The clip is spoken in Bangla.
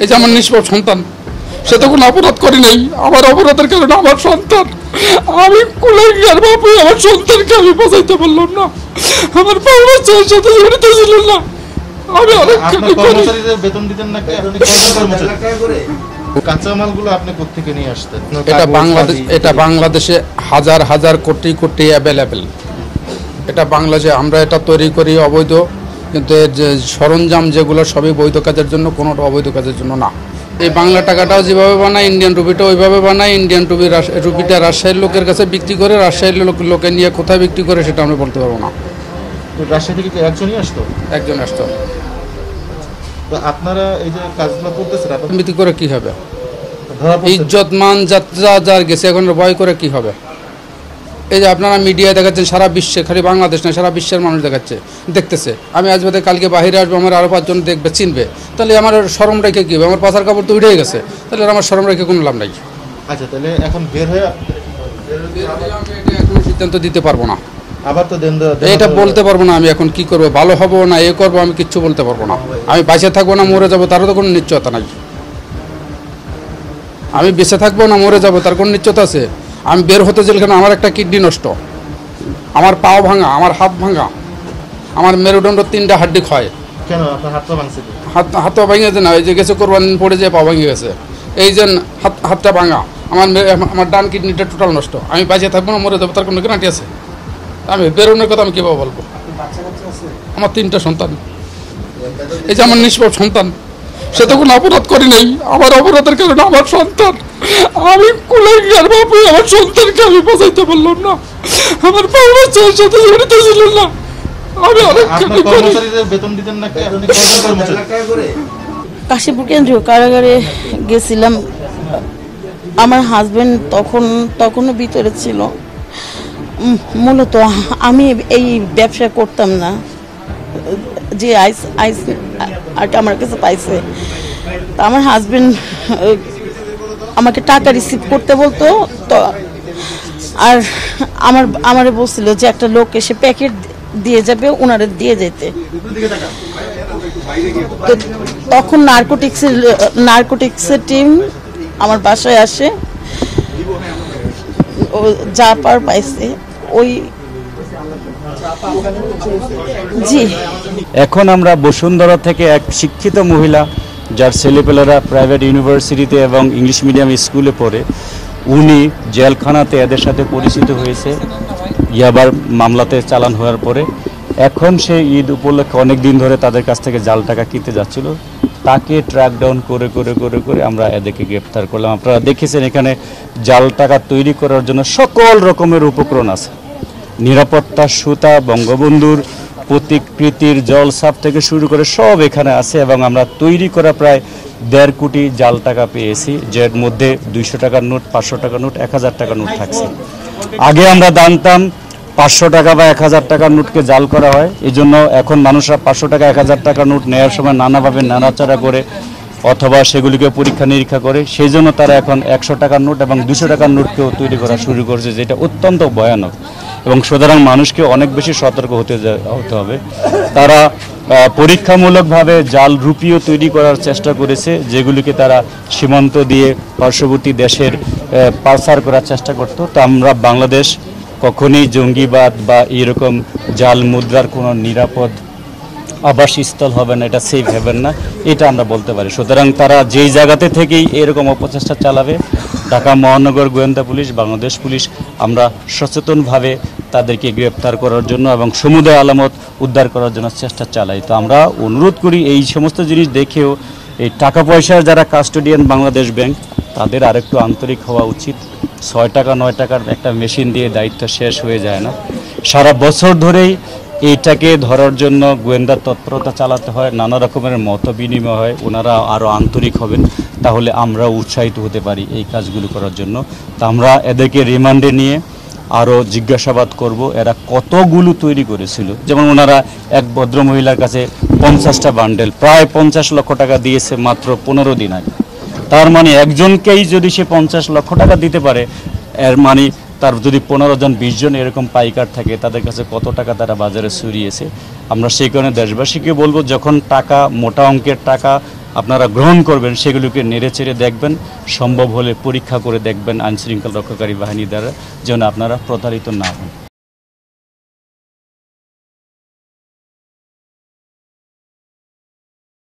যে আমার নিষ্পাপ সন্তান, সে তো কোনো অপরাধ করি নাই, আমার অপরাধের কারণে আমার সন্তান, আমি কুলাঙ্গার বাবু, আমার সন্তানকে আমি বাঁচাইতে পারলাম না, আমার বাবা বাচ্চার সাথে জড়িত ছিল না। আমি অনেক বেতন দিতেন নাকি? কাঁচামালগুলো আপনি কোত্থেকে নিয়ে আসতেন? এটা বাংলাদেশে হাজার হাজার কোটি কোটি অ্যাভেলেবেল। এটা বাংলাদেশে আমরা এটা তৈরি করি অবৈধ, কিন্তু এর যে সরঞ্জাম যেগুলো সবই বৈধ কাজের জন্য, কোনোটা অবৈধ কাজের জন্য না। এই বাংলা টাকাটাও যেভাবে বানায়, ইন্ডিয়ান রুপিটা ওইভাবে বানায়। ইন্ডিয়ান রুপিটা রাজশাহীর লোকের কাছে বিক্রি করে, রাজশাহীর লোকে নিয়ে কোথায় বিক্রি করে সেটা আমি বলতে পারবো না। রাজশাহী থেকে কি একজনই আসতো? একজন আসতো। তো আপনারা এই যে কাজগুলো করতেছেন, বিক্রি করে কি হবে? ইজ্জত মান যাত্রা যার গেছে, এখন ভয় করে কি হবে? এই যে আপনারা মিডিয়ায় দেখাচ্ছেন সারা বিশ্বে, খালি বাংলাদেশ না, সারা বিশ্বের মানুষ দেখতেছে। আমি আজ বাদে কালকে বাইরে আসবো, আমার আরও 5 জন দেখবে, চিনবে, তাহলে আমার শরম রেখে কী হবে? আমার পাশার কাপড় তো উঠেই গেছে, তাহলে আমার শরম রেখে কোনো লাভ নাই। আচ্ছা, তাহলে এখন বের হয়ে এখন সিদ্ধান্ত দিতে পারবো না, আবার তো এটা বলতে পারবো না আমি এখন কি করবো, ভালো হবো না এ করবো, আমি কিচ্ছু বলতে পারবো না। আমি বেঁচে থাকবো না মরে যাবো তারও তো কোনো নিশ্চয়তা নাই। আমি বেঁচে থাকবো না মরে যাবো তার কোনো নিশ্চয়তা আছে? আমি বের হতে যেখানে আমার একটা কিডনি নষ্ট, আমার পাও ভাঙা, আমার হাত ভাঙা, আমার মেরুদণ্ড 3টা হাড্ডি ক্ষয়। কেন আপনার হাতটা ভাঙছে? হাতটা ভেঙেছে না, এই যে গেছে কোরবান পড়ে যেয়ে পা ভেঙে গেছে, এই যে হাতটা ভাঙা, আমার ডান কিডনিটা টোটাল নষ্ট। আমি বেঁচে থাকবো না মরে যাবো তার কোনো গ্যারান্টি আছে? আমি বেরোনোর কথা আমি কীভাবে বলবো? আমার 3টা সন্তান, এই যে আমার নিষ্পাপ সন্তান, সে তো কোনো অপরাধ করি নাই, আমার অপরাধের কারণে আমার সন্তান, আমি কুলাঙ্গার বাবু, আমার সন্তানকে আমি বাঁচাইতে পারলাম না, আমার বাবা বাচ্চার সাথে জড়িত ছিল না। আমি অনেক বেতন দিতেন নাকি? কাশীপুর কেন্দ্রীয় কারাগারে গেছিলাম। আমার হাজবেন্ড তখনও ভিতরে ছিল। মূলত আমি এই ব্যবসা করতাম না, যে আইস আমার কাছে পাইছে, তা আমার হাজবেন্ড আমাকে টাকা রিসিভ করতে বলতো, তো আর আমারে বলছিল যে একটা লোক এসে প্যাকেট দিয়ে যাবে, ওনারে দিয়ে যেতে। তো তখন নার্কোটিক্সের টিম আমার বাসায় আসে, ও যা পার পাইছে ওই। জি, এখন আমরা বসুন্ধরা থেকে এক শিক্ষিত মহিলা, যার ছেলেপেলেরা প্রাইভেট ইউনিভার্সিটিতে এবং ইংলিশ মিডিয়াম স্কুলে পড়ে, উনি জেলখানাতে এদের সাথে পরিচিত হয়েছে ইয়াবার মামলাতে চালান হওয়ার পরে। এখন সে ঈদ উপলক্ষে অনেক দিন ধরে তাদের কাছ থেকে জাল টাকা কিনতে যাচ্ছিল, তাকে ট্র্যাক ডাউন করে করে করে করে আমরা এদেরকে গ্রেপ্তার করলাম। আপনারা দেখেছেন এখানে জাল টাকা তৈরি করার জন্য সকল রকমের উপকরণ আছে, নিরাপত্তার সুতা, বঙ্গবন্ধুর প্রতিকৃতির জলসাপ থেকে শুরু করে সব এখানে আছে। এবং আমরা তৈরি করা প্রায় 1.5 কোটি জাল টাকা পেয়েছি, যার মধ্যে 200 টাকার নোট, 500 টাকার নোট, 1000 টাকার নোট থাকছে। আগে আমরা জানতাম 500 টাকা বা 1000 টাকার নোটকে জাল করা হয়, এই জন্য এখন মানুষরা 500 টাকা 1000 টাকার নোট নেওয়ার সময় নানাভাবে নাড়াচাড়া করে অথবা সেগুলিকে পরীক্ষা নিরীক্ষা করে, সেই জন্য তারা এখন 100 টাকার নোট এবং 200 টাকার নোটকেও তৈরি করা শুরু করেছে, যেটা অত্যন্ত ভয়ানক। এবং সুতরাং মানুষকে অনেক বেশি সতর্ক হতে হবে। তারা পরীক্ষামূলকভাবে জাল রুপিও তৈরি করার চেষ্টা করেছে, যেগুলিকে তারা সীমান্ত দিয়ে পার্শ্ববর্তী দেশের পাচার করার চেষ্টা করত। তো আমরা বাংলাদেশ কখনই জঙ্গিবাদ বা এরকম জাল মুদ্রার কোনো নিরাপদ আবাসস্থল হবে না, এটা সেফ হবেন না, এটা আমরা বলতে পারি। সুতরাং তারা যেই জায়গাতে থেকেই এরকম অপচেষ্টা চালাবে, ঢাকা মহানগর গোয়েন্দা পুলিশ, বাংলাদেশ পুলিশ, আমরা সচেতনভাবে তাদেরকে গ্রেপ্তার করার জন্য এবং সমুদায় আলামত উদ্ধার করার জন্য চেষ্টা চালাই। তো আমরা অনুরোধ করি এই সমস্ত জিনিস দেখেও এই টাকা পয়সার যারা কাস্টোডিয়ান বাংলাদেশ ব্যাংক, তাদের আরেকটু আন্তরিক হওয়া উচিত। 6 টাকা 9 টাকার একটা মেশিন দিয়ে দায়িত্ব শেষ হয়ে যায় না, সারা বছর ধরেই এইটাকে ধরার জন্য গোয়েন্দা তৎপরতা চালাতে হয়, নানা রকমের মত বিনিময় হয়। ওনারা আরও আন্তরিক হবেন, তাহলে আমরা উৎসাহিত হতে পারি এই কাজগুলো করার জন্য। তা আমরা এদেরকে রিমান্ডে নিয়ে আরও জিজ্ঞাসাবাদ করব, এরা কতগুলো তৈরি করেছিল। যেমন ওনারা এক ভদ্রমহিলার কাছে 50টা বান্ডেল, প্রায় 50 লক্ষ টাকা দিয়েছে মাত্র 15 দিন আগে। তার মানে একজনকেই যদি সে 50 লক্ষ টাকা দিতে পারে, এর মানে তার যদি 15 জন 20 জন এরকম পাইকার থাকে, তাদের কাছে কত টাকা তারা বাজারে ছড়িয়েছে। আমরা সেই কারণে দেশবাসীকে বলবো, যখন টাকা মোটা অঙ্কের টাকা আপনারা গ্রহণ করবেন সেগুলোকে নেড়েচেড়ে দেখবেন, সম্ভব হলে পরীক্ষা করে দেখবেন আইনশৃঙ্খলা রক্ষাকারী বাহিনী দ্বারা, যেন আপনারা প্রতারিত না হন।